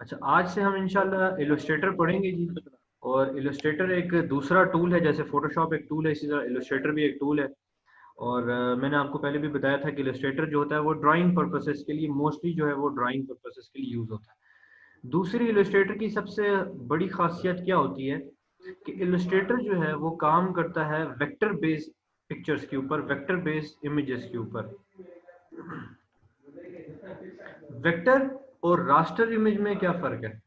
अच्छा, आज से हम इंशाल्लाह इलस्ट्रेटर पढ़ेंगे जी। और इलस्ट्रेटर एक दूसरा टूल है, जैसे फोटोशॉप एक टूल है, इसी तरह इलस्ट्रेटर भी एक टूल है। और मैंने आपको पहले भी बताया था कि इलस्ट्रेटर जो होता है वो ड्राइंग पर्पसेस के लिए, मोस्टली जो है वो ड्राइंग पर्पसेस के लिए यूज होता है। दूसरी, इलस्ट्रेटर की सबसे बड़ी खासियत क्या होती है कि इलस्ट्रेटर जो है वो काम करता है वेक्टर बेस्ड पिक्चर्स के ऊपर, वेक्टर बेस्ड इमेजेस के ऊपर। वेक्टर और रास्टर इमेज में क्या फर्क है?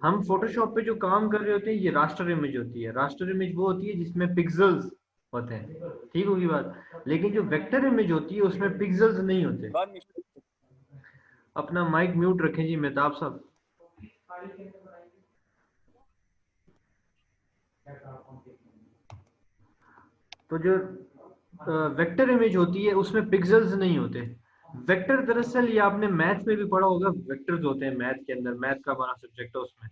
हम फोटोशॉप पे जो काम कर रहे होते हैं ये रास्टर इमेज होती है। रास्टर इमेज वो होती है जिसमें पिक्सेल्स होते हैं, ठीक होगी बात। लेकिन जो वेक्टर इमेज होती है उसमें पिक्सेल्स नहीं होते। अपना माइक म्यूट रखें जी मेहताब साहब। तो जो वेक्टर इमेज होती है उसमें पिक्सेल्स नहीं होते। वेक्टर दरअसल ये आपने मैथ में भी पढ़ा होगा, वेक्टर्स होते हैं मैथ के अंदर, मैथ का हमारा सब्जेक्ट है उसमें।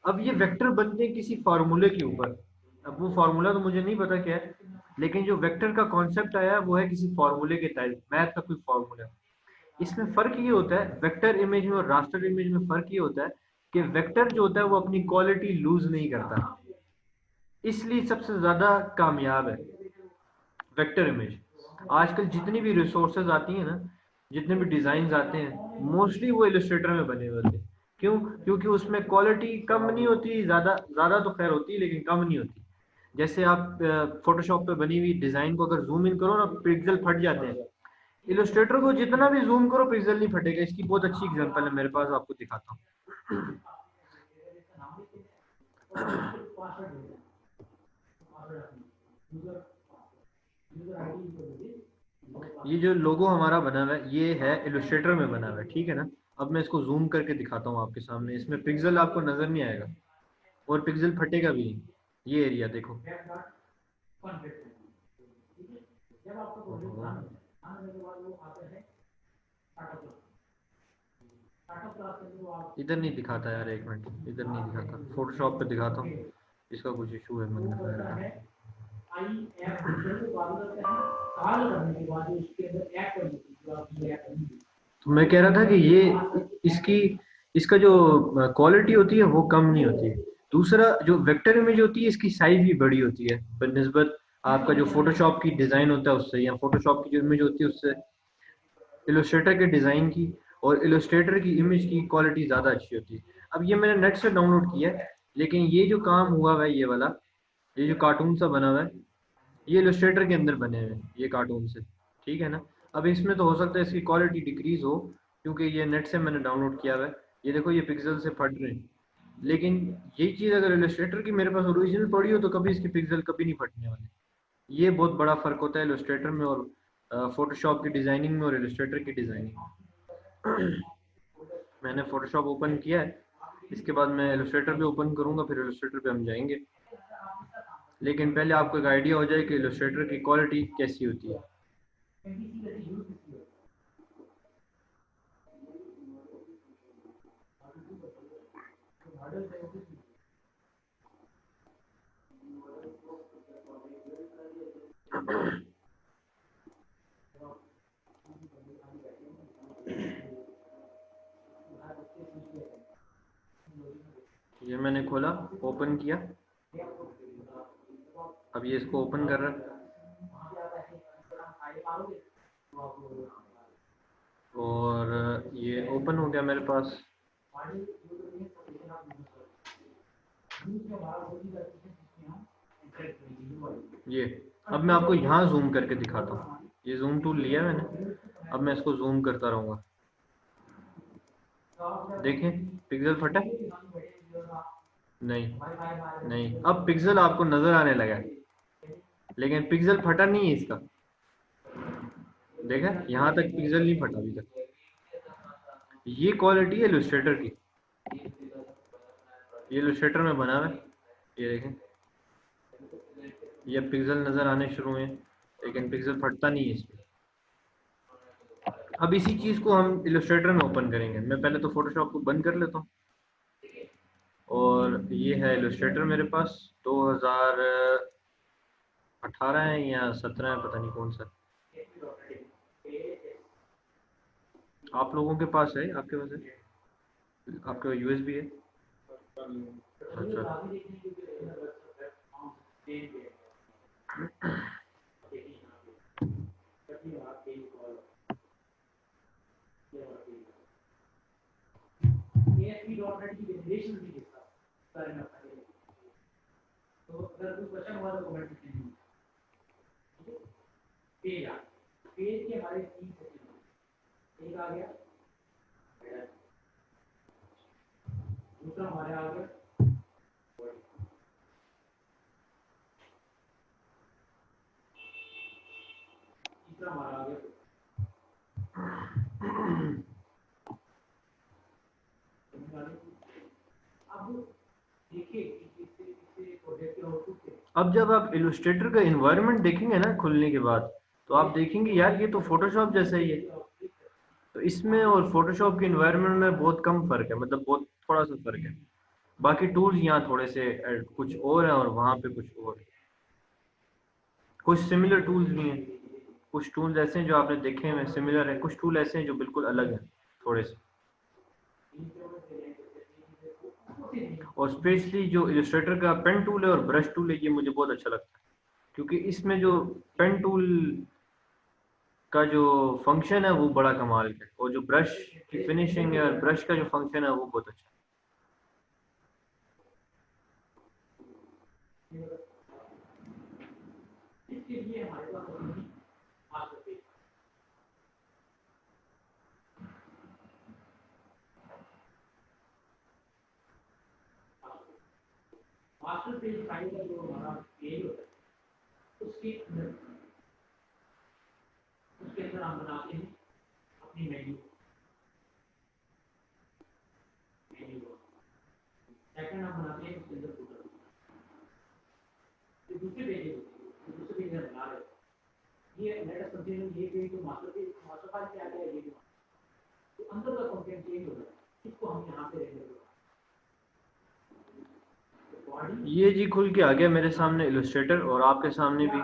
अब ये वेक्टर बनते हैं किसी फार्मूले के ऊपर। अब वो फार्मूला तो मुझे नहीं पता क्या है, लेकिन जो वेक्टर का कॉन्सेप्ट आया है वो है किसी फार्मूले के तहत, मैथ का कोई फार्मूला। इसमें फर्क ये होता है वेक्टर इमेज में और रास्टर इमेज में, फर्क ये होता है कि वेक्टर जो होता है वो अपनी क्वालिटी लूज नहीं करता, इसलिए सबसे ज्यादा कामयाब है वेक्टर इमेज। आजकल जितनी भी रिसोर्सेज आती हैं ना, जितने भी डिजाइन आते हैं, मोस्टली वो इलस्ट्रेटर में बने हुए होते हैं। क्यों? क्योंकि उसमें क्वालिटी कम नहीं होती, ज्यादा ज्यादा तो खैर होती है लेकिन कम नहीं होती। जैसे आप फोटोशॉप पे बनी हुई डिजाइन को अगर जूम इन करो ना, पिक्सल फट जाते हैं। इलस्ट्रेटर को जितना भी जूम करो पिक्सल नहीं फटेगा। इसकी बहुत अच्छी एग्जांपल है मेरे पास, आपको दिखाता हूँ। ये जो लोगो हमारा बना हुआ है ये है इलस्ट्रेटर में बना हुआ है, ठीक है ना। अब मैं इसको जूम करके दिखाता हूँ आपके सामने, इसमें पिक्सल आपको नजर नहीं आएगा और पिक्सल फटेगा भी नहीं। ये एरिया देखो। इधर नहीं दिखाता यार, एक मिनट, इधर नहीं दिखाता, फोटोशॉप पे दिखाता हूँ। इसका कुछ इशू है मैग्नीफायर का। तो मैं कह रहा था कि ये इसकी इसका जो क्वालिटी होती है वो कम नहीं होती है। दूसरा, जो वेक्टर इमेज होती है इसकी साइज भी बड़ी होती है बनस्बत आपका जो फोटोशॉप की डिजाइन होता है उससे, या फोटोशॉप की जो इमेज होती है उससे इलस्ट्रेटर के डिजाइन की और इलस्ट्रेटर की इमेज की क्वालिटी ज्यादा अच्छी होती है। अब ये मैंने नेट से डाउनलोड किया है, लेकिन ये जो काम हुआ हुआ है ये वाला, ये जो कार्टून सा बना हुआ है, ये इलस्ट्रेटर के अंदर बने हुए हैं ये कार्टून से, ठीक है ना। अब इसमें तो हो सकता है इसकी क्वालिटी डिक्रीज हो, क्योंकि ये नेट से मैंने डाउनलोड किया हुआ है। ये देखो ये पिक्सल से फट रहे हैं, लेकिन यही चीज अगर इलस्ट्रेटर की मेरे पास ओरिजिनल पड़ी हो तो कभी इसकी पिक्सल कभी नहीं फटने वाले। ये बहुत बड़ा फर्क होता है इलस्ट्रेटर में और फोटोशॉप की डिजाइनिंग में और इलस्ट्रेटर की डिजाइनिंग में। मैंने फोटोशॉप ओपन किया है, इसके बाद मैं इलस्ट्रेटर भी ओपन करूंगा, फिर इलस्ट्रेटर पे हम जाएंगे। लेकिन पहले आपको एक आइडिया हो जाए कि इलस्ट्रेटर की क्वालिटी कैसी होती है। ये मैंने खोला, ओपन किया, अब ये इसको ओपन कर रहा है और ये ओपन हो गया मेरे पास। ये अब मैं आपको यहाँ जूम करके दिखाता हूँ, ये जूम टूल लिया मैंने, अब मैं इसको जूम करता रहूंगा। देखें पिक्सल फटा? नहीं नहीं, अब पिक्सल आपको नजर आने लगा है, लेकिन पिक्सल फटा नहीं है इसका। देखा, यहाँ तक पिक्सल नहीं फटा अभी तक। ये क्वालिटी है इलस्ट्रेटर की, ये इलस्ट्रेटर में बना हुआ है। ये देखें, ये पिक्सल नजर आने शुरू हुए, लेकिन पिक्सल फटता नहीं है इसमें। अब इसी चीज को हम इलस्ट्रेटर में ओपन करेंगे। मैं पहले तो फोटोशॉप को बंद कर लेता हूँ, और ये है इलस्ट्रेटर मेरे पास। 2018 है या 17 है, पता नहीं कौन सा। आप लोगों के पास है, आपके पास है? आपका यूएसबी है? अच्छा। अब जब आप इलस्ट्रेटर का इन्वायरमेंट देखेंगे ना खुलने के बाद, तो आप देखेंगे यार ये तो फोटोशॉप जैसा ही है। तो इसमें और फोटोशॉप के इन्वायरमेंट में बहुत कम फर्क है, मतलब बहुत थोड़ा सा फर्क है। बाकी टूल्स यहाँ थोड़े से कुछ और हैं और वहाँ पे कुछ और है। कुछ सिमिलर टूल्स भी हैं, कुछ टूल्स ऐसे हैं जो आपने देखे हैं सिमिलर हैं, कुछ टूल ऐसे हैं जो बिल्कुल अलग हैं थोड़े से। और स्पेशली जो इलस्ट्रेटर का पेन टूल है और ब्रश टूल है, ये मुझे बहुत अच्छा लगता है, क्योंकि इसमें जो पेन टूल का जो फंक्शन है वो बड़ा कमाल का है, और जो ब्रश की फिनिशिंग है और ब्रश का जो फंक्शन है वो बहुत अच्छा है। ये जी खुल के आ गया मेरे सामने इलस्ट्रेटर, और आपके सामने भी।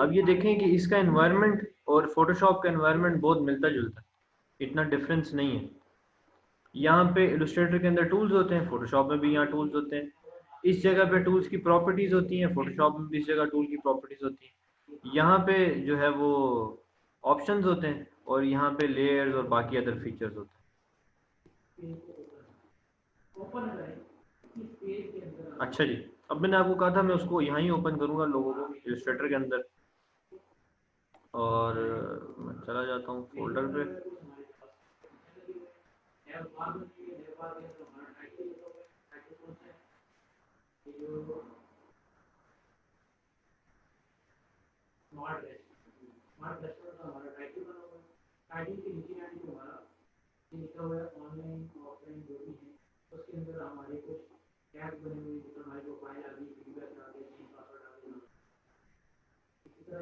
अब ये देखें कि इसका एनवायरनमेंट और फोटोशॉप का एनवायरनमेंट बहुत मिलता जुलता है, इतना डिफरेंस नहीं है। यहाँ पे इलस्ट्रेटर के अंदर टूल्स होते हैं, फोटोशॉप में भी यहाँ टूल्स होते हैं। इस जगह पे टूल्स की प्रॉपर्टीज होती हैं, फोटोशॉप में भी इस जगह टूल की प्रॉपर्टीज होती हैं। यहाँ पे जो है वो ऑप्शंस होते हैं, और यहाँ पे लेयर्स और बाकी अदर फीचर्स होते हैं। अच्छा जी, अब मैंने आपको कहा था मैं उसको यहाँ ही ओपन करूँगा लोगों को इलस्ट्रेटर के अंदर, और मैं चला जाता हूँ फोल्डर पे।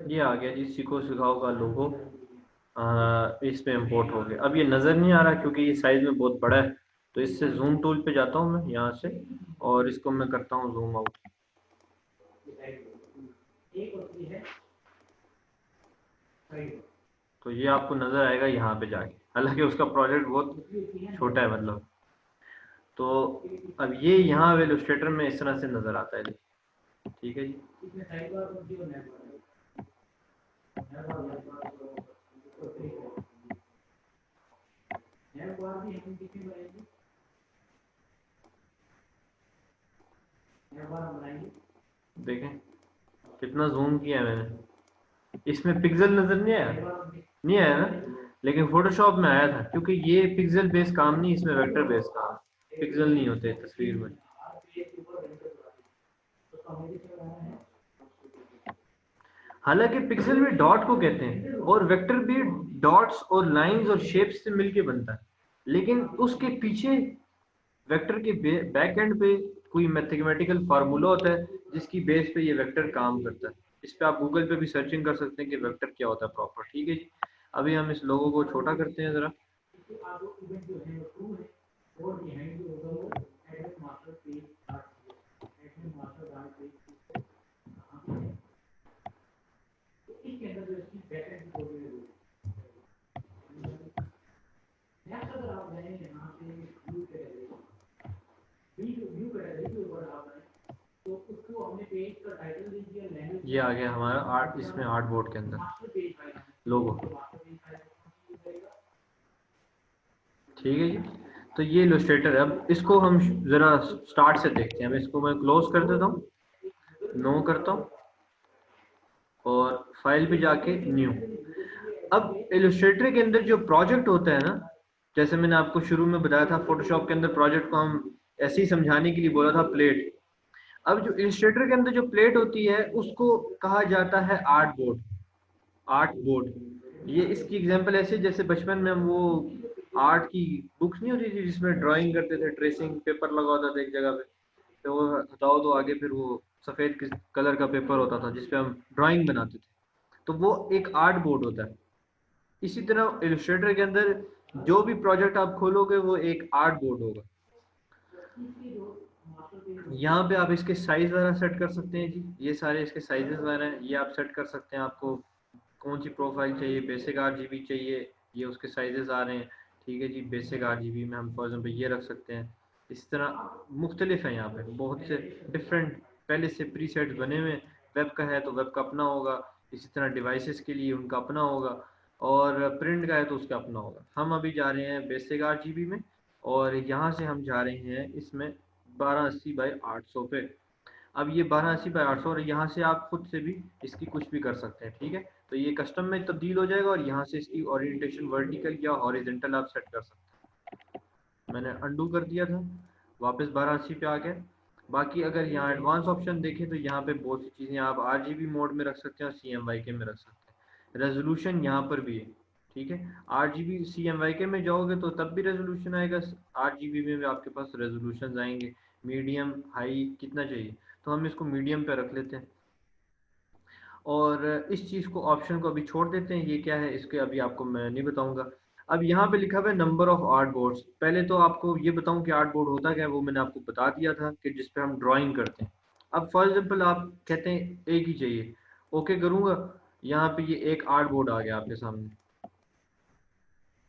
ये आ गया जी सीखो सिखाओ का लोगो, इसमें इंपोर्ट हो गया। अब ये नज़र नहीं आ रहा क्योंकि ये साइज़ में बहुत बड़ा है, तो इससे जूम टूल पे जाता हूँ मैं यहाँ से, और इसको मैं करता हूँ जूम आउट। तो ये आपको नज़र आएगा यहाँ पे जाके, हालांकि उसका प्रोजेक्ट बहुत छोटा है मतलब। तो अब ये यहाँ इलस्ट्रेटर में इस तरह से नज़र आता है। ठीक है जी। देखें कितना जूम किया है मैंने, इसमें पिक्सल नजर नहीं आया, नहीं आया ना, लेकिन फोटोशॉप में आया था, क्योंकि ये पिक्सल बेस्ड काम नहीं, इसमें वेक्टर बेस्ड काम है, पिक्सल नहीं होते तस्वीर में। हालांकि पिक्सल भी डॉट को कहते हैं, और वेक्टर भी डॉट्स और लाइंस और शेप्स से मिलके बनता है, लेकिन उसके पीछे वेक्टर के बैक एंड पे कोई मैथमेटिकल फार्मूला होता है जिसकी बेस पे ये वेक्टर काम करता है। इस पे आप गूगल पे भी सर्चिंग कर सकते हैं कि वेक्टर क्या होता है प्रॉपर। ठीक है जी, अभी हम इस लोगों को छोटा करते हैं ज़रा। ये आ गया हमारा आर्ट, इसमें आर्ट बोर्ड के अंदर लोगो। ठीक है जी, तो ये इलस्ट्रेटर है। अब इसको हम जरा स्टार्ट से देखते हैं। अब इसको मैं क्लोज कर देता हूँ, नो करता हूँ और फाइल पे जाके न्यू। अब इलस्ट्रेटर के अंदर जो प्रोजेक्ट होता है ना, जैसे मैंने आपको शुरू में बताया था, फोटोशॉप के अंदर प्रोजेक्ट को हम ऐसे ही समझाने के लिए बोला था प्लेट। अब जो इलस्ट्रेटर के अंदर जो प्लेट होती है उसको कहा जाता है आर्ट बोर्ड। आर्ट बोर्ड, ये इसकी एग्जांपल ऐसे जैसे बचपन में हम वो आर्ट की बुक्स नहीं होती थी जिसमें ड्राइंग करते थे, ट्रेसिंग पेपर लगा होता था एक जगह पे, तो वो हटाओ तो आगे फिर वो सफेद कलर का पेपर होता था जिसपे हम ड्राइंग बनाते थे, तो वो एक आर्ट बोर्ड होता है। इसी तरह इलस्ट्रेटर के अंदर जो भी प्रोजेक्ट आप खोलोगे वो एक आर्ट बोर्ड होगा। यहाँ पे आप इसके साइज वगैरह सेट कर सकते हैं जी, ये सारे इसके साइजेस वगैरह हैं, ये आप सेट कर सकते हैं। आपको कौन सी प्रोफाइल चाहिए, बेसिक RGB चाहिए, ये उसके साइजेस आ रहे हैं। ठीक है जी, बेसिक RGB में हम फॉर एग्जाम्पल ये रख सकते हैं। इस तरह मुख्तलिफ है, यहाँ पे बहुत से डिफरेंट पहले से प्री सेट्स बने हुए। वेब का है तो वेब का अपना होगा, इसी तरह डिवाइसेस के लिए उनका अपना होगा, और प्रिंट का है तो उसका अपना होगा। हम अभी जा रहे हैं बेसिक RGB में, और यहाँ से हम जा रहे हैं इसमें 1280x800 पे। अब ये 1280x800, और यहाँ से आप खुद से भी इसकी कुछ भी कर सकते हैं। ठीक है, तो ये कस्टम में तब्दील हो जाएगा, और यहाँ से इसकी ओरिएंटेशन वर्टिकल या हॉरिजेंटल आप सेट कर सकते हैं। मैंने अंडू कर दिया था, वापस 1280 पे आ गया। बाकी अगर यहाँ एडवांस ऑप्शन देखें तो यहाँ पे बहुत सी चीज़ें आप RGB मोड में रख सकते हैं और CMYK में रख सकते हैं। रेजोल्यूशन यहाँ पर भी है। ठीक है, RGB CMYK में जाओगे तो तब भी रेजोल्यूशन आएगा, RGB में भी आपके पास रेजोल्यूशन आएंगे। मीडियम हाई कितना चाहिए, तो हम इसको मीडियम पे रख लेते हैं, और इस चीज़ को ऑप्शन को अभी छोड़ देते हैं। ये क्या है इसके अभी आपको मैं नहीं बताऊंगा। अब यहाँ पे लिखा हुआ है नंबर ऑफ आर्ट बोर्ड्स। पहले तो आपको ये बताऊं कि आर्ट बोर्ड होता क्या है, वो मैंने आपको बता दिया था कि जिस पे हम ड्राइंग करते हैं। अब फॉर एग्जांपल आप कहते हैं एक ही चाहिए, ओके करूंगा, यहाँ पे ये एक आर्ट बोर्ड आ गया आपके सामने।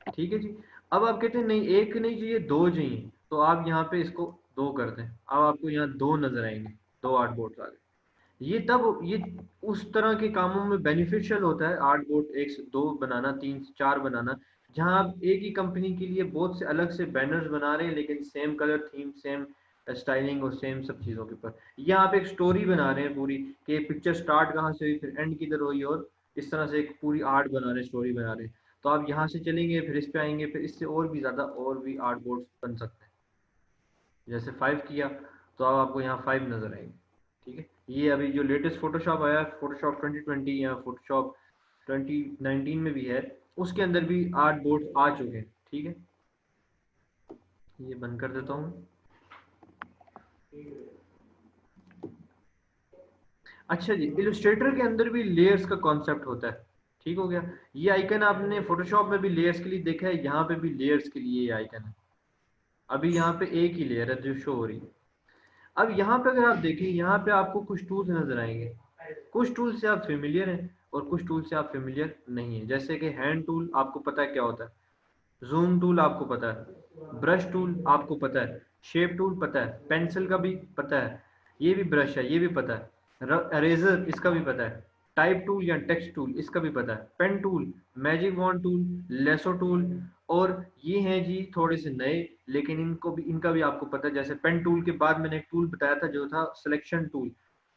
ठीक है जी, अब आप कहते हैं नहीं एक नहीं चाहिए, दो चाहिए, तो आप यहाँ पे इसको दो कर दें। अब आपको यहाँ दो नजर आएंगे, दो आर्ट बोर्ड आ गए। ये तब ये उस तरह के कामों में बेनिफिशियल होता है आर्ट बोर्ड एक से दो बनाना, तीन से चार बनाना, जहां आप एक ही कंपनी के लिए बहुत से अलग से बैनर्स बना रहे हैं लेकिन same colour theme, same styling और सेम सब चीज़ों के ऊपर। ये आप एक स्टोरी बना रहे हैं पूरी, कि पिक्चर स्टार्ट कहाँ से हुई फिर एंड किधर हुई, और इस तरह से एक पूरी आर्ट बना रहे हैं, स्टोरी बना रहे हैं। तो आप यहाँ से चलेंगे फिर इस पे आएंगे, फिर इससे और भी ज़्यादा और भी आर्ट बोर्ड बन सकते हैं। जैसे 5 किया तो अब आपको यहाँ 5 नजर आएंगे। ठीक है, ये अभी जो लेटेस्ट फोटोशॉप आया, फोटोशॉप 2020 या फोटोशॉप 2019 में भी है, उसके अंदर भी 8 बोर्ड आ चुके हैं। ठीक है, ये बंद कर देता हूँ। अच्छा जी, इलस्ट्रेटर के अंदर भी लेयर्स का कॉन्सेप्ट होता है। ठीक हो गया, ये आइकन आपने फोटोशॉप में भी लेयर्स के लिए देखा है, यहाँ पे भी लेयर्स के लिए ये आइकन है। अभी यहाँ पे एक ही लेयर है जो शो हो रही है। अब यहाँ पे अगर आप देखें, यहाँ पे आपको कुछ टूल्स नजर आएंगे। कुछ टूल से आप फेमिलियर हैं और कुछ टूल से आप फेमिलियर नहीं है। जैसे कि हैंड टूल आपको पता है क्या होता है, जूम टूल आपको पता है, ब्रश टूल आपको पता है, शेप टूल पता है, पेंसिल का भी पता है, ये भी ब्रश है ये भी पता है, अरेजर इसका भी पता है, टाइप टूल या टेक्स्ट टूल इसका भी पता है, pen tool, magic wand tool, lasso tool, और ये हैं जी थोड़े से नए, लेकिन इनको भी इनका भी आपको पता है। जैसे पेन टूल के बाद मैंने एक टूल बताया था जो था सिलेक्शन टूल,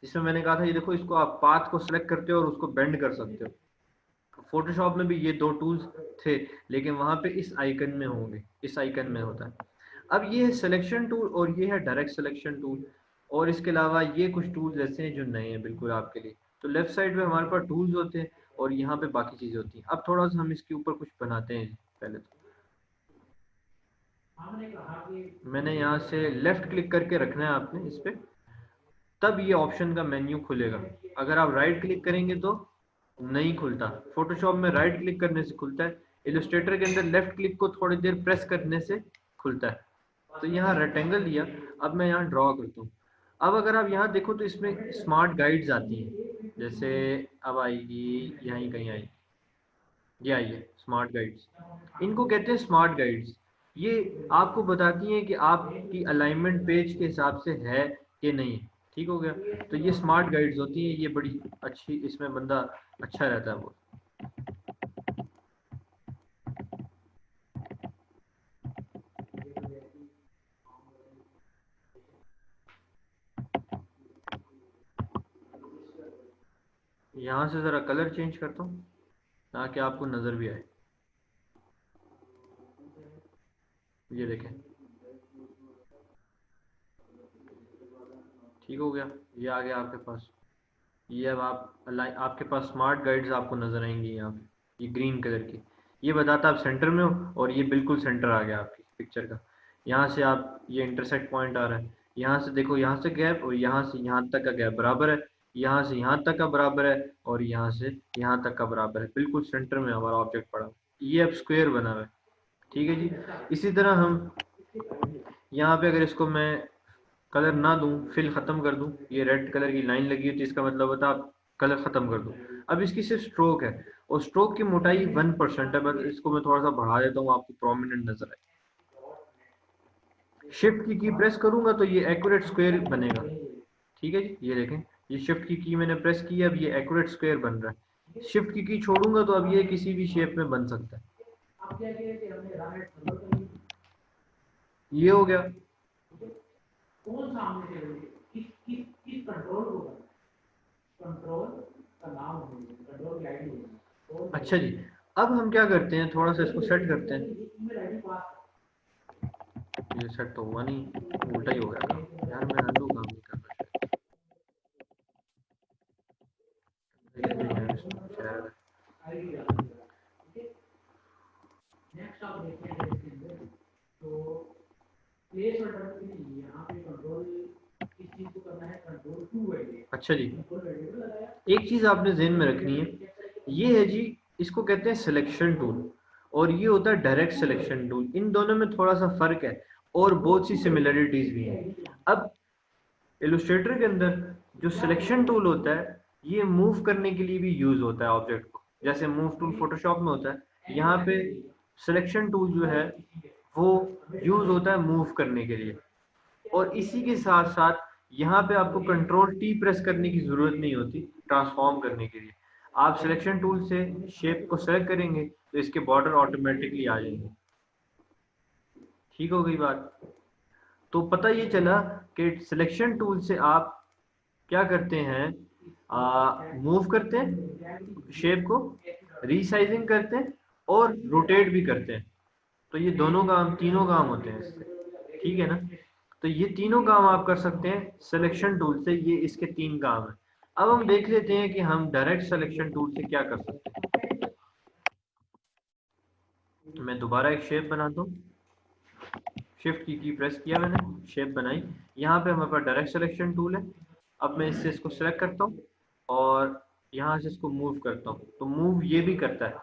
जिसमें मैंने कहा था ये देखो इसको आप पाथ को सिलेक्ट करते हो और उसको बेंड कर सकते हो। फोटोशॉप में भी ये दो टूल्स थे, लेकिन वहां पे इस आइकन में होंगे, इस आइकन में होता है। अब ये है सिलेक्शन टूल और ये है डायरेक्ट सिलेक्शन टूल, और इसके अलावा ये कुछ टूल्स ऐसे हैं जो नए हैं बिल्कुल आपके लिए। तो लेफ्ट साइड पे हमारे पास टूल्स होते हैं और यहाँ पे बाकी चीजें होती हैं। अब थोड़ा सा हम इसके ऊपर कुछ बनाते हैं। पहले तो मैंने यहाँ से लेफ्ट क्लिक करके रखना है आपने इस पे, तब ये ऑप्शन का मेन्यू खुलेगा। अगर आप राइट क्लिक करेंगे तो नहीं खुलता। फोटोशॉप में राइट क्लिक करने से खुलता है, इलस्ट्रेटर के अंदर लेफ्ट क्लिक को थोड़ी देर प्रेस करने से खुलता है। तो यहाँ रेक्टेंगल दिया, अब मैं यहाँ ड्रॉ करता हूँ। अब अगर आप यहाँ देखो तो इसमें स्मार्ट गाइड्स आती हैं, जैसे अब आएगी यहाँ कहीं आएगी, ये आई है स्मार्ट गाइड्स। इनको कहते हैं स्मार्ट गाइड्स। ये आपको बताती हैं कि आपकी अलाइनमेंट पेज के हिसाब से है कि नहीं। ठीक हो गया। तो ये स्मार्ट गाइड्स होती हैं, ये बड़ी अच्छी, इसमें बंदा अच्छा रहता है वो। यहाँ से ज़रा कलर चेंज करता हूँ ताकि आपको नज़र भी आए। ये देखें, ठीक हो गया, ये आ गया आपके पास। ये अब आपके पास स्मार्ट गाइड्स आपको नज़र आएंगी यहाँ पे, ये ग्रीन कलर की। ये बताता आप सेंटर में हो, और ये बिल्कुल सेंटर आ गया आपकी पिक्चर का। यहाँ से आप, ये इंटरसेक्ट पॉइंट आ रहा है, यहाँ से देखो, यहाँ से गैप, और यहाँ से यहाँ तक का गैप बराबर है, यहाँ से यहाँ तक का बराबर है, और यहाँ से यहाँ तक का बराबर है। बिल्कुल सेंटर में हमारा ऑब्जेक्ट पड़ा। ये अब स्क्वायर बना हुआ है। ठीक है जी। इसी तरह हम यहाँ पे अगर इसको मैं कलर ना दूं, फिल खत्म कर दूं, ये रेड कलर की लाइन लगी होती है, इसका मतलब होता है आप कलर खत्म कर दूं। अब इसकी सिर्फ स्ट्रोक है, और स्ट्रोक की मोटाई 1% है, बस इसको मैं थोड़ा सा बढ़ा देता हूँ, आपको प्रोमिनेंट नजर आए। शिफ्ट की प्रेस करूंगा तो ये एक्यूरेट स्क्वायर बनेगा। ठीक है जी, ये देखें, ये शिफ्ट की मैंने प्रेस की, अब ये एक्यूरेट स्क्वायर बन रहा है। शिफ्ट की छोड़ूंगा तो अब ये किसी भी शेप में बन सकता है। ये हो गया। कौन सामने से किस कंट्रोल को कंट्रोल का नाम कंट्रोल की आईडी। अच्छा जी, अब हम क्या करते हैं, थोड़ा सा इसको सेट करते हैं। ये सेट तो हुआ नहीं, उल्टा ही हो गया था यार, मैं अंडू काम नहीं कर रहा। नेक्स्ट आप देखेंगे इसके अंदर, तो प्लेस होल्डर के लिए यहाँ पे कंट्रोल किस चीज को करना है, कंट्रोल 2 है। अच्छा जी, एक चीज आपने ज़हन में रखनी है, ये है जी, इसको कहते हैं सिलेक्शन टूल, और ये होता है डायरेक्ट सिलेक्शन टूल। इन दोनों में थोड़ा सा फर्क है, और बहुत सी सिमिलरिटीज भी हैं। अब इलस्ट्रेटर के अंदर जो सिलेक्शन टूल होता है, ये मूव करने के लिए भी यूज होता है ऑब्जेक्ट को, जैसे मूव टूल फोटोशॉप में होता है, यहाँ पे सिलेक्शन टूल जो है वो यूज होता है मूव करने के लिए। और इसी के साथ साथ यहाँ पे आपको कंट्रोल टी प्रेस करने की जरूरत नहीं होती ट्रांसफॉर्म करने के लिए। आप सिलेक्शन टूल से शेप को सेलेक्ट करेंगे तो इसके बॉर्डर ऑटोमेटिकली आ जाएंगे। ठीक हो गई बात। तो पता ये चला कि सिलेक्शन टूल से आप क्या करते हैं, मूव करते हैं शेप को, रीसाइजिंग करते हैं, और रोटेट भी करते हैं। तो ये दोनों काम, तीनों काम होते हैं इससे। ठीक है ना। तो ये तीनों काम आप कर सकते हैं सिलेक्शन टूल से, ये इसके 3 काम है। अब हम देख लेते हैं कि हम डायरेक्ट सिलेक्शन टूल से क्या कर सकते हैं। मैं दोबारा एक शेप बनाता हूँ, शिफ्ट की प्रेस किया मैंने, शेप बनाई। यहाँ पे हमारे पास डायरेक्ट सिलेक्शन टूल है। अब मैं इससे इसको सेलेक्ट करता हूँ, और यहाँ से इसको मूव करता हूँ, तो मूव ये भी करता है,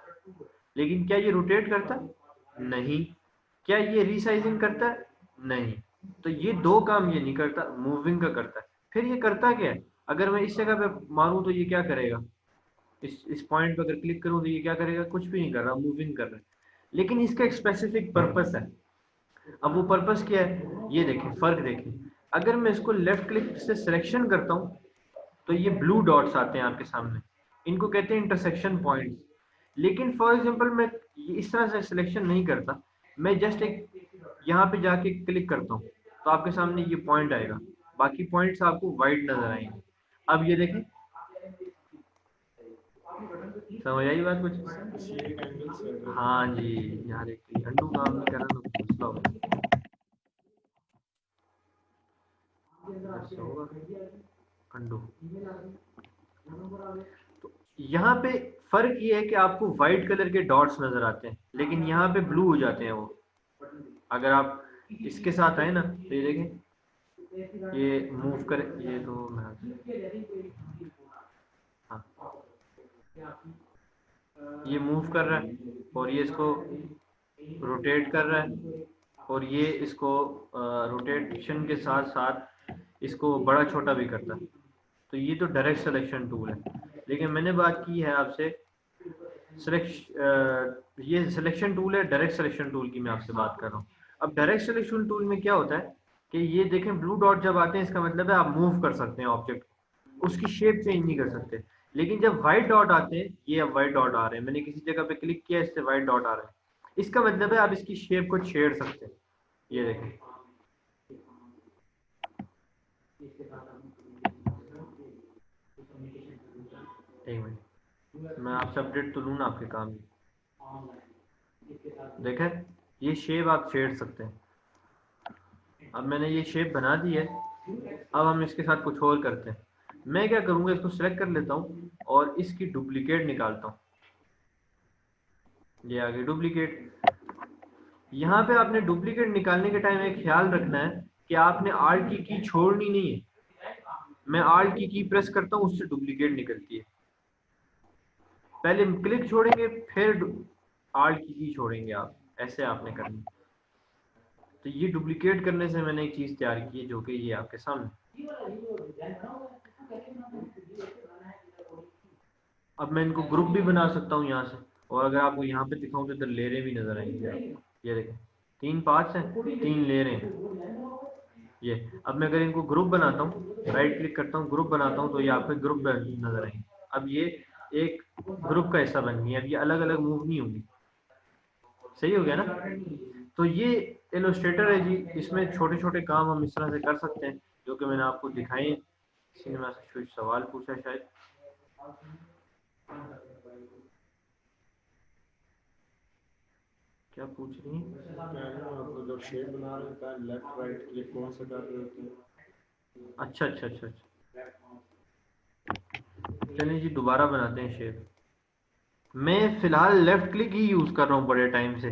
लेकिन क्या ये रोटेट करता है? नहीं। क्या ये रीसाइजिंग करता है? नहीं। तो ये 2 काम ये नहीं करता, मूविंग का करता है। फिर ये करता क्या है, अगर मैं इस जगह पे मारूं तो ये क्या करेगा, इस पॉइंट पे अगर क्लिक करूं तो ये क्या करेगा, कुछ भी नहीं कर रहा, मूविंग कर रहा है। लेकिन इसका एक स्पेसिफिक पर्पस है। अब वो पर्पस क्या है, ये देखें, फर्क देखें। अगर मैं इसको लेफ्ट क्लिक से सिलेक्शन करता हूँ तो ये ब्लू डॉट्स आते हैं आपके सामने, इनको कहते हैं इंटरसेक्शन पॉइंट्स। लेकिन फॉर एग्जांपल मैं ये इस तरह से सिलेक्शन नहीं करता, मैं जस्ट एक यहाँ पे जाके क्लिक करता हूँ तो आपके सामने ये पॉइंट आएगा, बाकी पॉइंट्स आपको वाइट नजर आएंगे। अब ये देखें, समझ आई बात कुछ? हाँ जी। यार एक अंडू काम नहीं कर रहा तो मसला होगा, अंडू। तो यहाँ पे फर्क ये है कि आपको व्हाइट कलर के डॉट्स नजर आते हैं, लेकिन यहाँ पे ब्लू हो जाते हैं वो। अगर आप इसके साथ आए ना तो ये देखें, ये मूव कर, ये तो हाँ, ये मूव कर रहा है, और ये इसको रोटेट कर रहा है, और ये इसको रोटेशन के साथ साथ इसको बड़ा छोटा भी करता है। तो ये तो डायरेक्ट सिलेक्शन टूल है। लेकिन मैंने बात की है आपसे ये सिलेक्शन टूल है, डायरेक्ट सिलेक्शन टूल की मैं आपसे बात कर रहा हूँ। अब डायरेक्ट सिलेक्शन टूल में क्या होता है, कि ये देखें ब्लू डॉट जब आते हैं इसका मतलब है आप मूव कर सकते हैं ऑब्जेक्ट, उसकी शेप चेंज नहीं कर सकते। लेकिन जब व्हाइट डॉट आते हैं, ये अब व्हाइट डॉट आ रहे हैं, मैंने किसी जगह पे क्लिक किया इससे व्हाइट डॉट आ रहा है, इसका मतलब है आप इसकी शेप को छेड़ सकते हैं। ये देखें, एक मिनट मैं आपसे अपडेट तो लूँ ना आपके काम की। देखें, ये शेप आप छेड़ सकते हैं। अब मैंने ये शेप बना दी है, अब हम इसके साथ कुछ और करते हैं। मैं क्या करूँगा, इसको सिलेक्ट कर लेता हूँ और इसकी डुप्लीकेट निकालता हूँ। ये आ गई डुप्लीकेट। यहाँ पे आपने डुप्लीकेट निकालने के टाइम एक ख्याल रखना है कि आपने आल्ट की छोड़नी नहीं है। मैं आल्ट की प्रेस करता हूँ, उससे डुप्लीकेट निकलती है। पहले क्लिक छोड़ेंगे, फिर आल्ट की छोड़ेंगे आप, ऐसे आपने करनी। तो ये डुप्लीकेट करने से मैंने एक चीज तैयार की है जो कि ये आपके सामने। अब मैं इनको ग्रुप भी बना सकता हूँ यहाँ से, और अगर आपको यहाँ पे दिखाऊं तो इधर लेयरें भी नजर आएंगी आपको। ये देखें, 3 पार्ट्स हैं, 3 लेयरें हैं। ये अब मैं अगर इनको ग्रुप बनाता हूँ, राइट क्लिक करता हूँ, ग्रुप बनाता हूँ, तो ये आपको ग्रुप नजर आएंगे। अब ये एक ग्रुप का हिस्सा बन गई। अब ये अलग अलग मूव नहीं होंगी। सही हो गया ना? तो ये इलस्ट्रेटर है जी, इसमें छोटे छोटे काम हम इस तरह से कर सकते हैं जो कि मैंने आपको दिखाए। किसी ने मुझसे कुछ सवाल पूछा शायद। क्या पूछ रही हैं? जब शेप बना रहे होता है लेफ्ट राइट क्लिक कौन सा कर रहे होते हैं? अच्छा अच्छा अच्छा अच्छा, चलिए जी दोबारा बनाते हैं शेप। मैं फिलहाल लेफ्ट क्लिक ही यूज कर रहा हूँ बड़े टाइम से,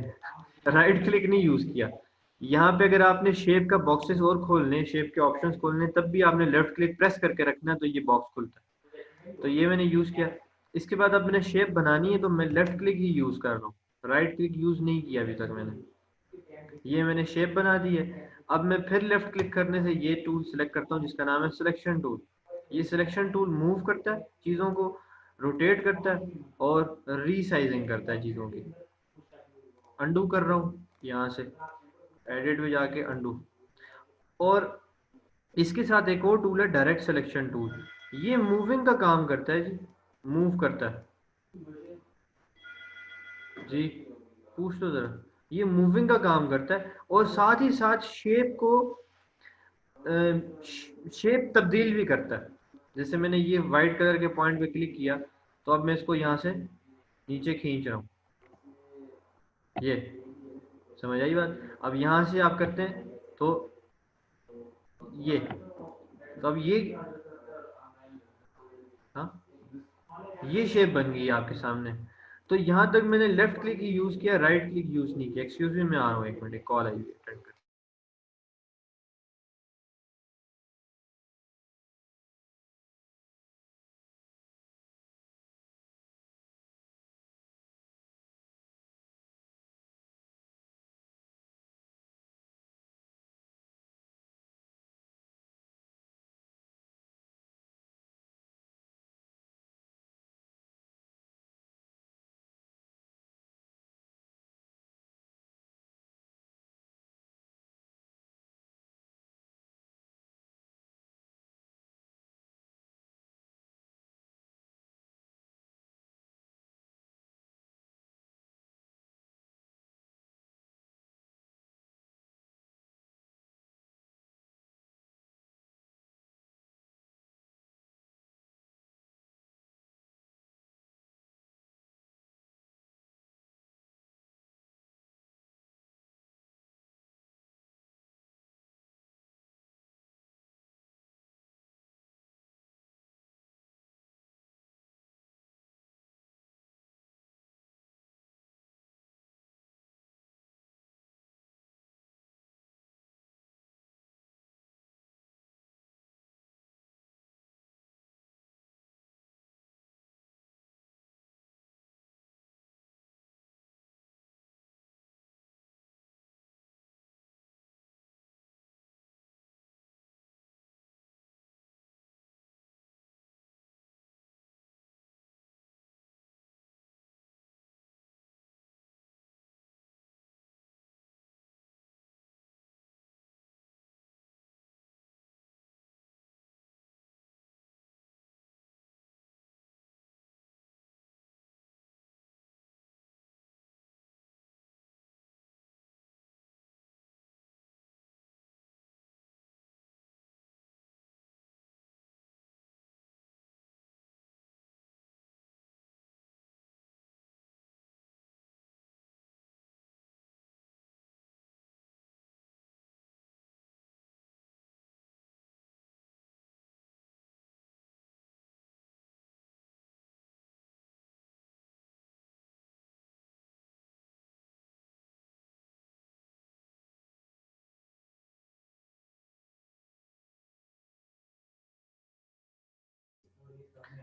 राइट क्लिक नहीं यूज किया। यहाँ पे अगर आपने शेप का बॉक्सेस और खोलने, शेप के ऑप्शंस खोलने, तब भी आपने लेफ्ट क्लिक प्रेस करके रखना है, तो ये बॉक्स खुलता है। तो ये मैंने यूज किया। इसके बाद अब मैंने शेप बनानी है तो मैं लेफ्ट क्लिक ही यूज कर रहा हूँ, राइट क्लिक यूज नहीं किया अभी तक मैंने। ये मैंने शेप बना दी है। अब मैं फिर लेफ्ट क्लिक करने से ये टूल सेलेक्ट करता हूँ जिसका नाम है सिलेक्शन टूल। ये सिलेक्शन टूल मूव करता है चीज़ों को, रोटेट करता है और रीसाइजिंग करता है चीज़ों की। अंडू कर रहा हूँ यहाँ से, एडिट में जाके अंडू। और इसके साथ एक और टूल है डायरेक्ट सिलेक्शन टूल। ये मूविंग का काम करता है जी, मूव करता है जी। पूछ लो जरा। ये मूविंग का काम करता है और साथ ही साथ शेप को शेप तब्दील भी करता है। जैसे मैंने ये वाइट कलर के पॉइंट पे क्लिक किया, तो अब मैं इसको यहाँ से नीचे खींच रहा हूँ। ये समझ आई बात? अब यहाँ से आप करते हैं तो ये, तो अब ये, हाँ, ये शेप बन गई आपके सामने। तो यहाँ तक मैंने लेफ्ट क्लिक ही यूज किया, राइट क्लिक यूज नहीं किया। एक्सक्यूज मी, मैं आ रहा हूँ, एक मिनट, कॉल आई है।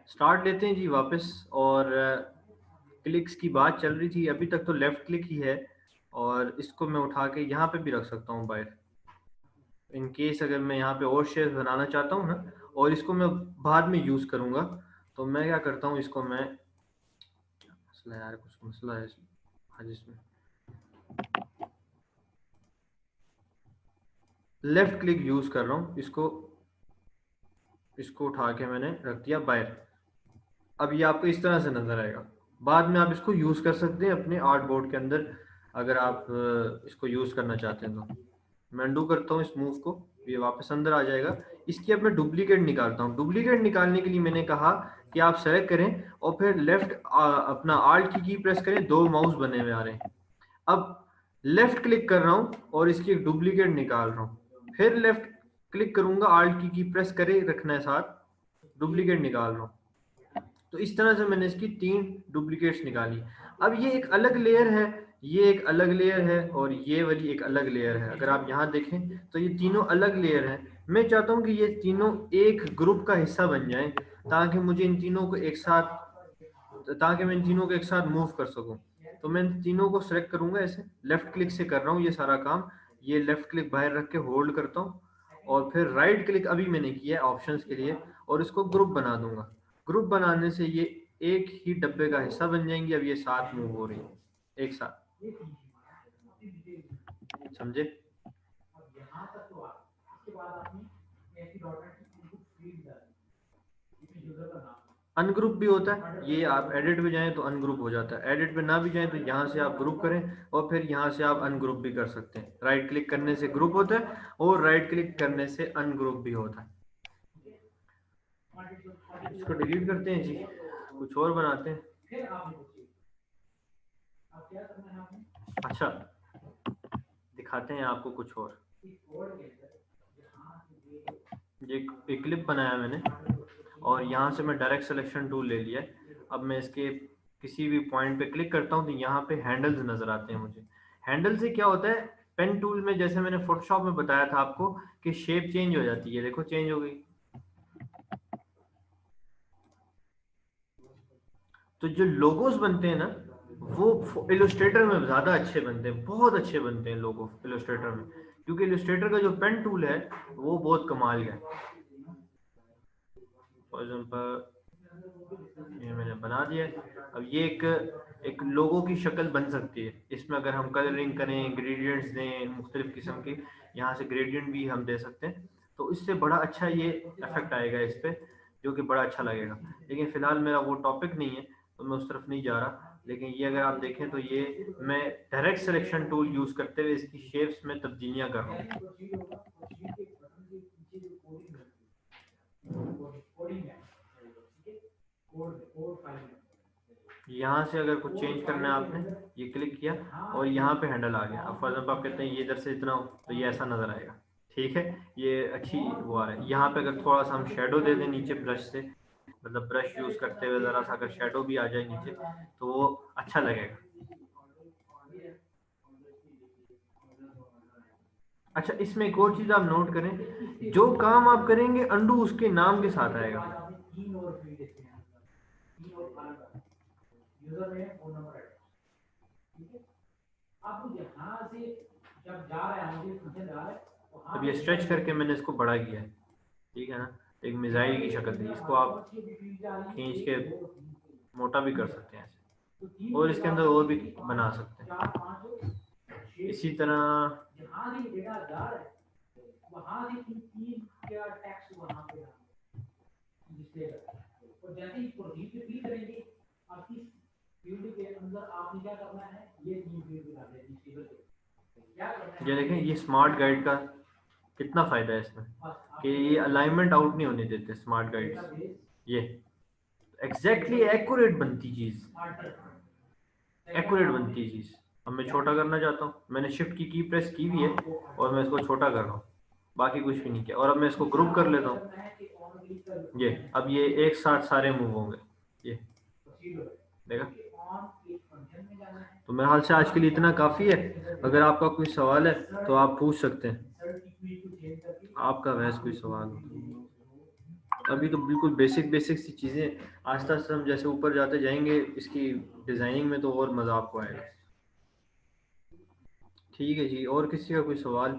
स्टार्ट लेते हैं जी वापस। और क्लिक्स की बात चल रही थी, अभी तक तो लेफ्ट क्लिक ही है, और इसको मैं उठा के यहाँ पे भी रख सकता हूँ बाहर, इन केस अगर मैं यहाँ पे और शेयर्स बनाना चाहता हूँ ना, और इसको मैं बाद में यूज करूंगा। तो मैं क्या करता हूँ, इसको मैं, मसला यार, कुछ मसला है आज इसमें, लेफ्ट क्लिक यूज कर रहा हूँ, इसको इसको उठा के मैंने रख दिया बाहर। अब ये आपको इस तरह से नजर आएगा। बाद में आप इसको यूज कर सकते हैं अपने आर्ट बोर्ड के अंदर, अगर आप इसको यूज करना चाहते हैं तो। मैं अनडू करता हूँ इस मूव को, ये वापस अंदर आ जाएगा। इसकी अब मैं डुप्लीकेट निकालता हूँ। डुप्लीकेट निकालने के लिए मैंने कहा कि आप सेलेक्ट करें और फिर लेफ्ट अपना आल्ट की प्रेस करें, दो माउस बने हुए आ रहे हैं। अब लेफ्ट क्लिक कर रहा हूँ और इसकी एक डुप्लीकेट निकाल रहा हूँ, फिर लेफ्ट क्लिक करूंगा, आल्ट की प्रेस करे रखना है साथ, डुप्लीकेट निकाल रहा हूँ। तो इस तरह से मैंने इसकी 3 डुप्लीकेट्स निकाली। अब ये एक अलग लेयर है, ये एक अलग लेयर है, और ये वाली एक अलग लेयर है। अगर आप यहाँ देखें तो ये तीनों अलग लेयर हैं। मैं चाहता हूँ कि ये तीनों एक ग्रुप का हिस्सा बन जाएं, ताकि मुझे इन तीनों को एक साथ, ताकि मैं इन तीनों को एक साथ मूव कर सकूं। तो मैं इन तीनों को सेलेक्ट करूंगा, ऐसे लेफ्ट क्लिक से कर रहा हूँ ये सारा काम। ये लेफ्ट क्लिक बाहर रख के होल्ड करता हूँ, और फिर राइट क्लिक अभी मैंने किया है ऑप्शंस के लिए, और इसको ग्रुप बना दूंगा। ग्रुप बनाने से ये एक ही डब्बे का हिस्सा बन जाएंगी। अब ये साथ मूव हो रही है एक साथ, समझे? अनग्रुप भी होता है, ये आप एडिट पे जाएं तो अनग्रुप हो जाता है, एडिट पे ना भी जाएं तो यहाँ से आप ग्रुप करें, और फिर यहाँ से आप अनग्रुप भी कर सकते हैं। राइट क्लिक करने से ग्रुप होता है, और राइट क्लिक करने से अनग्रुप भी होता है। इसको डिलीट करते हैं जी, कुछ और बनाते हैं। अच्छा, दिखाते हैं आपको कुछ और। ये एक क्लिप बनाया मैंने, और यहाँ से मैं डायरेक्ट सिलेक्शन टूल ले लिया। अब मैं इसके किसी भी पॉइंट पे क्लिक करता हूँ तो यहाँ पे हैंडल्स नजर आते हैं मुझे। हैंडल से क्या होता है, पेन टूल में जैसे मैंने फोटोशॉप में बताया था आपको कि शेप चेंज हो जाती है, देखो चेंज हो गई। तो जो लोगोस बनते हैं ना, वो इलस्ट्रेटर में ज्यादा अच्छे बनते हैं, बहुत अच्छे बनते हैं लोगो इलस्ट्रेटर में, क्योंकि इलस्ट्रेटर का जो पेन टूल है वो बहुत कमाल का है। फॉर एग्जाम्पल ये मैंने बना दिया। अब ये एक लोगो की शक्ल बन सकती है। इसमें अगर हम कलरिंग करें, ग्रेडियंट्स दें मुख्तलिफ किस्म के, यहाँ से ग्रेडियंट भी हम दे सकते हैं, तो इससे बड़ा अच्छा ये इफेक्ट आएगा इस पे, जो कि बड़ा अच्छा लगेगा। लेकिन फिलहाल मेरा वो टॉपिक नहीं है, तो मैं उस तरफ नहीं जा रहा। लेकिन ये अगर आप देखें तो ये मैं डायरेक्ट सिलेक्शन टूल यूज करते हुए इसकी शेप्स में तब्दीलियां कर रहा हूँ। यहाँ से अगर कुछ चेंज करना है आपने, ये क्लिक किया और यहाँ पे हैंडल आ गया। अब फॉर एग्जाम्पल आप कहते हैं ये इधर से इतना हो, तो ये ऐसा नजर आएगा। ठीक है, ये अच्छी वो आ रहा है। यहाँ पे अगर थोड़ा सा हम शेडो दे दें नीचे ब्रश से, मतलब ब्रश यूज करते हुए जरा सा अगर शेडो भी आ जाए नीचे, तो वो अच्छा लगेगा। अच्छा, इसमें एक और चीज आप नोट करें, जो काम आप करेंगे अंडू उसके नाम के साथ आएगा। अब ये स्ट्रेच करके मैंने इसको बड़ा किया है, ठीक है ना, एक मिसाइल की शक्ल थी, इसको आप खींच के मोटा भी कर सकते हैं ऐसे, और इसके अंदर और भी बना सकते हैं इसी तरह। ये देखें, ये स्मार्ट गाइड का कितना फायदा है इसमें, कि ये अलाइनमेंट आउट नहीं होने देते स्मार्ट गाइड। ये एग्जैक्टली एक्यूरेट बनती चीज, एक्यूरेट बनती चीज। अब मैं छोटा करना चाहता हूँ, मैंने शिफ्ट की प्रेस की हुई है और मैं इसको छोटा कर रहा हूँ, बाकी कुछ भी नहीं किया। और अब मैं इसको ग्रुप कर लेता हूँ, ये अब ये एक साथ सारे मूव होंगे, ये देखा। तो मेरे हाल से आज के लिए इतना काफी है। अगर आपका कोई सवाल है तो आप पूछ सकते हैं, आपका वैसे कोई सवाल हो। अभी तो बिल्कुल बेसिक बेसिक सी चीजें, आस्ते आस्ते हम जैसे ऊपर जाते जाएंगे इसकी डिजाइनिंग में तो और मजा आपको आएगा। ठीक है जी, और किसी का कोई सवाल?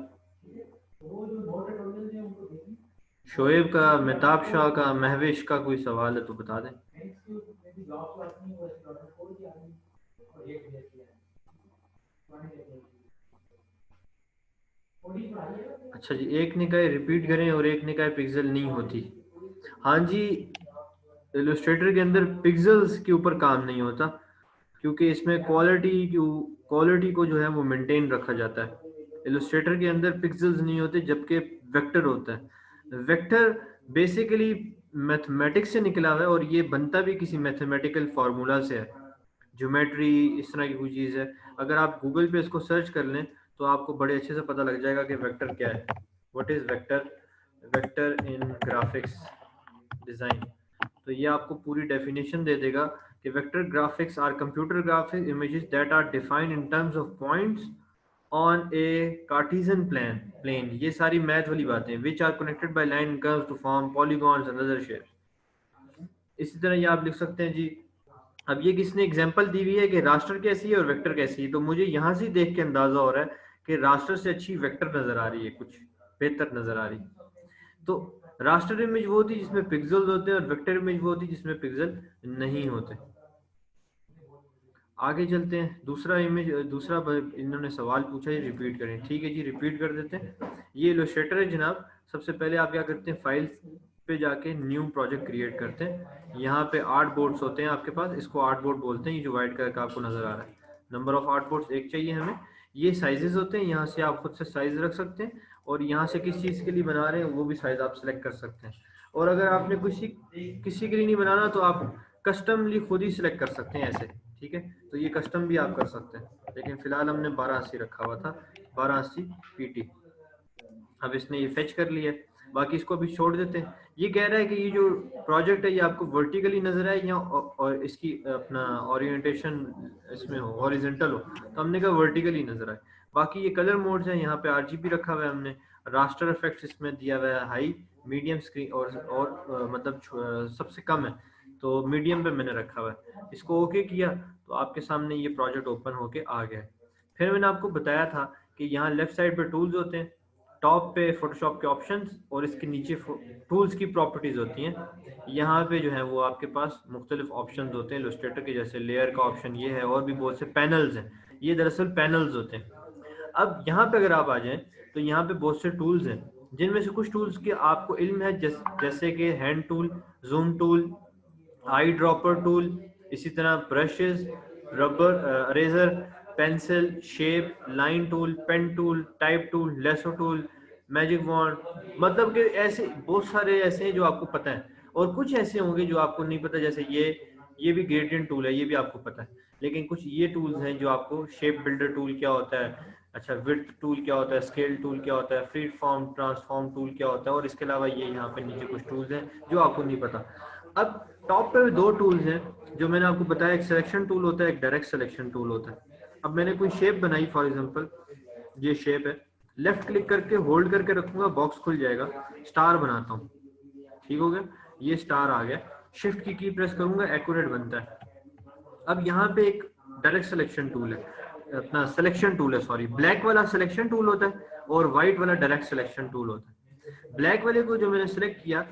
शोएब का, मेहताब शाह का, महविश का कोई सवाल है तो बता दें। अच्छा जी, एक निकाय रिपीट करें और एक निकाय पिक्सल नहीं होती। हाँ जी, इलस्ट्रेटर के अंदर पिक्सल्स के ऊपर काम नहीं होता, क्योंकि इसमें क्वालिटी को जो है वो मेंटेन रखा जाता है। इलस्ट्रेटर के अंदर पिक्सल्स नहीं होते, जबकि वेक्टर होता है। वेक्टर बेसिकली मैथमेटिक्स से निकला हुआ है, और ये बनता भी किसी मैथमेटिकल फार्मूला से है। ज्योमेट्री इस तरह की कोई चीज़ है। अगर आप गूगल पे इसको सर्च कर लें तो आपको बड़े अच्छे से पता लग जाएगा कि वेक्टर क्या है। What is vector? Vector in graphics design, तो ये आपको पूरी डेफिनेशन दे देगा कि vector graphics are computer graphic images that are defined in terms of points on a Cartesian plane. ये सारी मैथ वाली बातें, which are connected by line curves to form polygons and other shapes. इसी तरह ये आप लिख सकते हैं जी। अब ये किसने एग्जांपल दी हुई है कि रास्टर कैसी है और वेक्टर कैसी है, तो मुझे यहाँ से देख के अंदाजा हो रहा है कि रास्टर से अच्छी वेक्टर नजर आ रही है, कुछ बेहतर नजर आ रही है। तो रास्टर इमेज वो होती है जिसमें पिक्सल्स होते हैं, और वेक्टर इमेज वो होती है जिसमें पिक्सल नहीं होते। आगे चलते हैं। दूसरा इन्होंने सवाल पूछा है, रिपीट करें। ठीक है जी, रिपीट कर देते हैं। ये इलस्ट्रेटर है जनाब। सबसे पहले आप क्या करते हैं, फाइल पे जाके न्यू प्रोजेक्ट क्रिएट करते हैं। यहाँ पे 8 बोर्ड्स होते हैं आपके पास, इसको 8 बोर्ड बोलते हैं। ये जो व्हाइट कलर का आपको नजर आ रहा है, नंबर ऑफ 8 बोर्ड्स एक चाहिए हमें। ये साइजेस होते हैं, यहाँ से आप खुद से साइज रख सकते हैं, और यहाँ से किस चीज़ के लिए बना रहे हैं वो भी साइज आप सेलेक्ट कर सकते हैं। और अगर आपने किसी के लिए नहीं बनाना तो आप कस्टमली खुद ही सिलेक्ट कर सकते हैं ऐसे। ठीक है, तो ये कस्टम भी आप कर सकते हैं, लेकिन फिलहाल हमने 1280 रखा हुआ था, 1280 पीटी। अब इसने ये फेच कर लिया, बाकी इसको अभी छोड़ देते हैं। ये कह रहा है कि ये जो प्रोजेक्ट है ये आपको वर्टिकली नजर आए या और इसकी अपना ओरिएंटेशन इसमें हो, हॉरिजॉन्टल हो, तो हमने कहा वर्टिकली नजर आए। बाकी ये कलर मोड्स हैं, यहाँ पे आरजीबी रखा हुआ है हमने। रास्टर इफेक्ट्स इसमें दिया हुआ है हाई, मीडियम, स्क्रीन और मतलब सबसे कम है तो मीडियम पे मैंने रखा हुआ है। इसको ओके किया तो आपके सामने ये प्रोजेक्ट ओपन होके आ गया। फिर मैंने आपको बताया था कि यहाँ लेफ्ट साइड पे टूल्स होते हैं, टॉप पे फोटोशॉप के ऑप्शंस, और इसके नीचे टूल्स की प्रॉपर्टीज होती हैं। यहाँ पे जो है वो आपके पास मुख्तलिफ ऑप्शन होते हैं इलस्ट्रेटर के, जैसे लेयर का ऑप्शन ये है, और भी बहुत से पैनल्स हैं। ये दरअसल पैनल्स होते हैं। अब यहाँ पे अगर आप आ जाएं तो यहाँ पे बहुत से टूल्स हैं, जिनमें से कुछ टूल्स के आपको इल्म है, जैसे कि hand tool, zoom tool, eye dropper tool, इसी तरह brushes, rubber, eraser, pencil, shape, line tool, pen tool, type tool, lasso tool, magic wand. मतलब कि ऐसे बहुत सारे ऐसे हैं जो आपको पता है, और कुछ ऐसे होंगे जो आपको नहीं पता, जैसे ये भी ग्रेडियंट टूल है, ये भी आपको पता है। लेकिन कुछ ये टूल्स हैं जो आपको, शेप बिल्डर टूल क्या होता है, अच्छा विड्थ टूल क्या होता है, स्केल टूल क्या होता है, फ्री फॉर्म ट्रांसफॉर्म टूल क्या होता है, और इसके अलावा ये यहाँ पे नीचे कुछ टूल्स हैं जो आपको नहीं पता। अब टॉप पे 2 टूल्स हैं जो मैंने आपको बताया, एक सिलेक्शन टूल होता है, एक डायरेक्ट सिलेक्शन टूल होता है। अब मैंने कोई शेप बनाई, फॉर एग्जांपल ये शेप है, लेफ्ट क्लिक करके होल्ड करके रखूंगा, बॉक्स खुल जाएगा, स्टार बनाता हूँ। ठीक हो गया, ये स्टार आ गया। शिफ्ट की प्रेस करूंगा, एक्यूरेट बनता है। अब यहाँ पे एक डायरेक्ट सिलेक्शन टूल है, अपना सिलेक्शन टूल है, सॉरी, ब्लैक वाला सिलेक्शन टूल होता है और व्हाइट वाला डायरेक्ट सिलेक्शन टूल होता है। ब्लैक वाले को जो मैंने सिलेक्ट किया